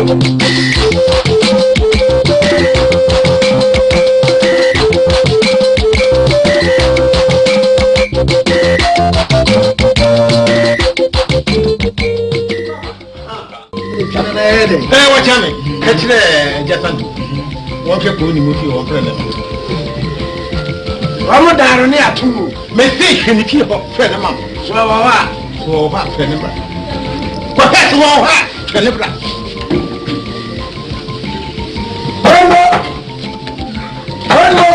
Watch me. Catch the Japan. What you're going to move your friend. I'm not down near two. May think in the key of friend of mine. So, what friend of mine? What has all that? Telebra. Hello.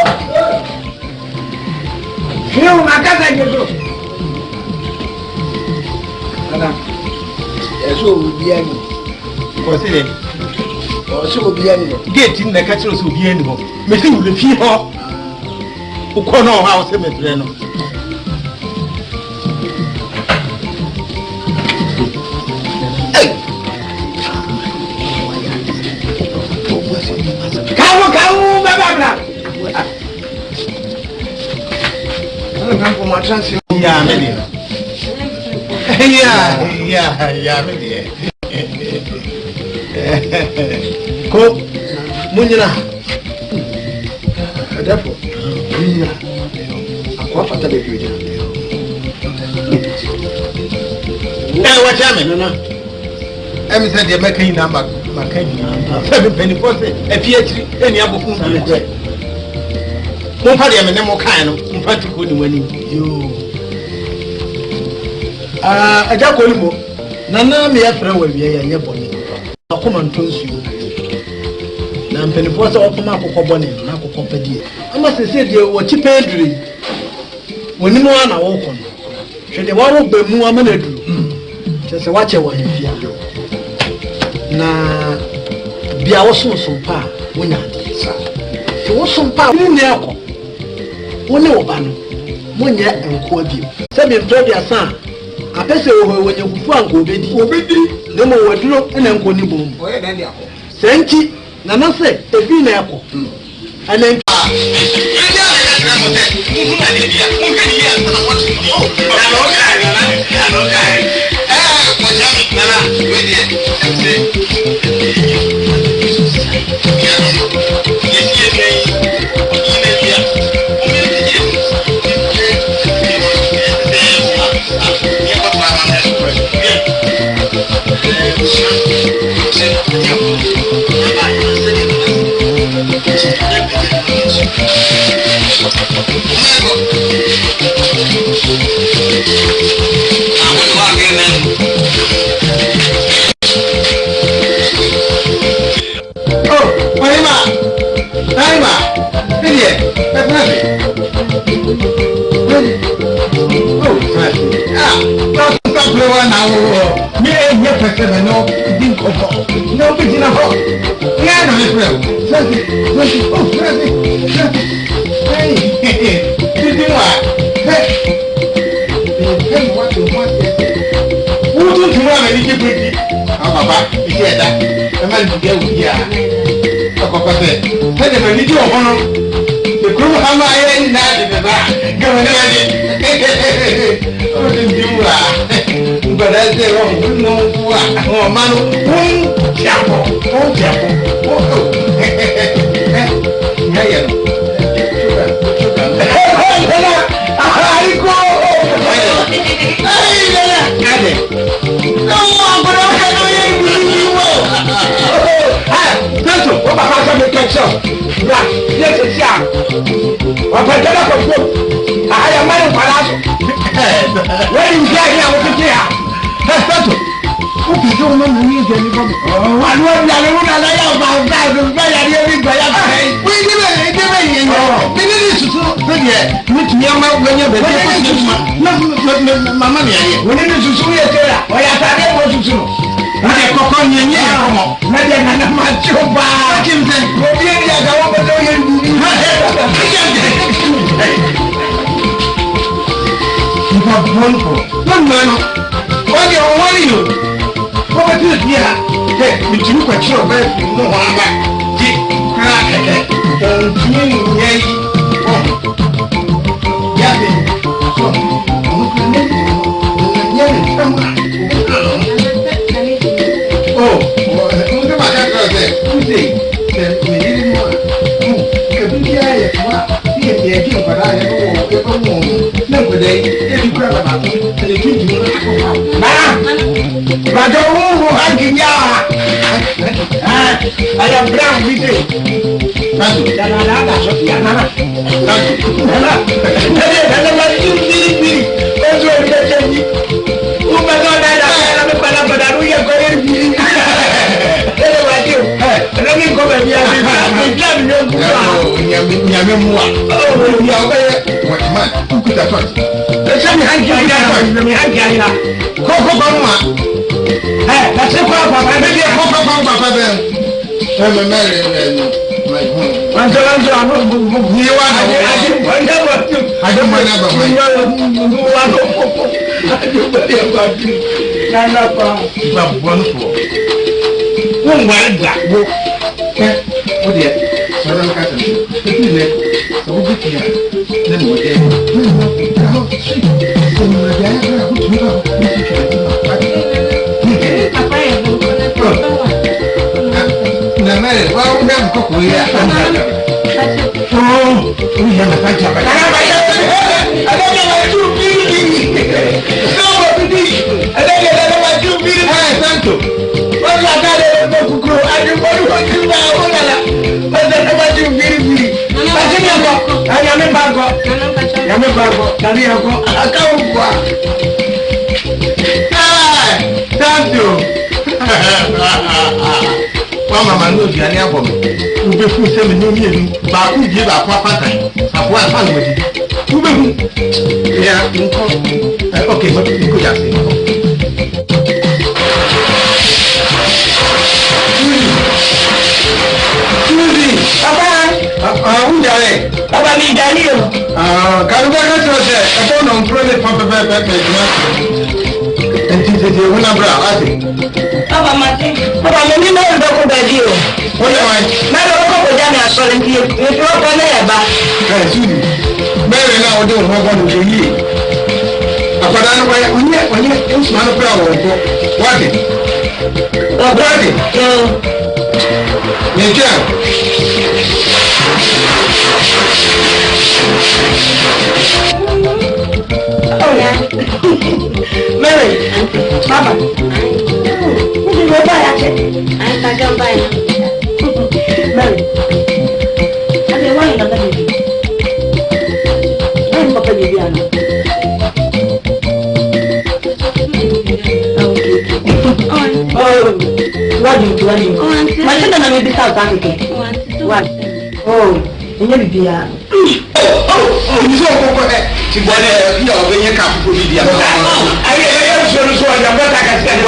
Here, my cousin, you do. Yes, will be any. What's it? Also, will be any. Get in the catchers will be any more. Missing with the people who call no house cemetery. Yeah, maybe. Yeah, maybe. Ko munyina. Adafo. Akwa fata be biya. What chairman? Em said the making number, making. 724 a PhD any abukun bi. Mo pa de me ne mo kan no, mo pa tiko ni wani. Yo. Aja ko ni mo. Nana me ya fra wa wiye ya nye boni. Akoma ntonsu. Na mpenifo se okoma akokọ boni na akokọ pedie. Ama sese de wo chi pedri. Woni mo ana wo ko no. Hwe de wa wo ba mu ama na duru. Se wa che wa hia. Na bia wo sonson pa wonya ade sa. Se wo sonson pa ni ne akọ. Woni wo ba no. Monye enko abi. Se bi mfra bia sa apese wo wonye kufu anko obedi ne mo waduro ena enko ni bom oye dan dia akọ senti na na se ebi na akọ ana Madam, I am brown with it. Mama no di ani abom. Ube fu se me no mienu. Ba ku die ba kwa patan. Apo afa no di. Ube hu. Ya nko. Okay, but you go just say. Suzy, papa. Hu jare. Papa mi jani o. Kan ba ka so se. Apo no prole papa pe. Enti se je wona bra, ati. Papa Martin, papa mo ni mo ndo ko daji o. O le wa. Na do ko ja mi aso le nti e to ko na e ba. Eh Suzy. Bere na o de o mo ko do yi. Apada no wa onye e su ma no pra wo ko. Wa de. O bra de. Ni je. Oh yeah. Mary, Papa. Go buy it. I can go buy it. Mary. I say why not baby? I'm Papa Viviana. Oh, what do you? My son and I will be South Africa. What? Oh, you be here. Oh, you saw Papa. She got a you can't put it. I so I'm not like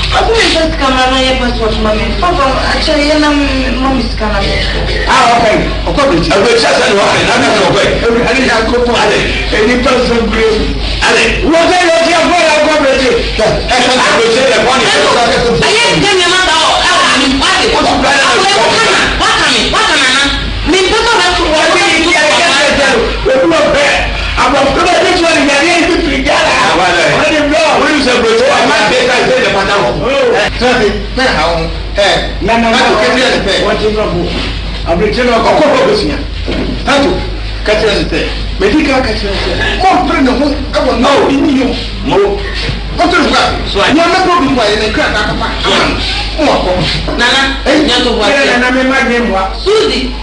aku bisa kamera ya pas waktu mami. Papa, actually ya mami sekarang. Okay. Aku bisa. Aku bisa selalu ada. Aku okay. Ada aku pun ada. Ini person group. Ada. What you for? Aku bisa. Aku bisa telefon. Ayah jangan tahu. Suzy,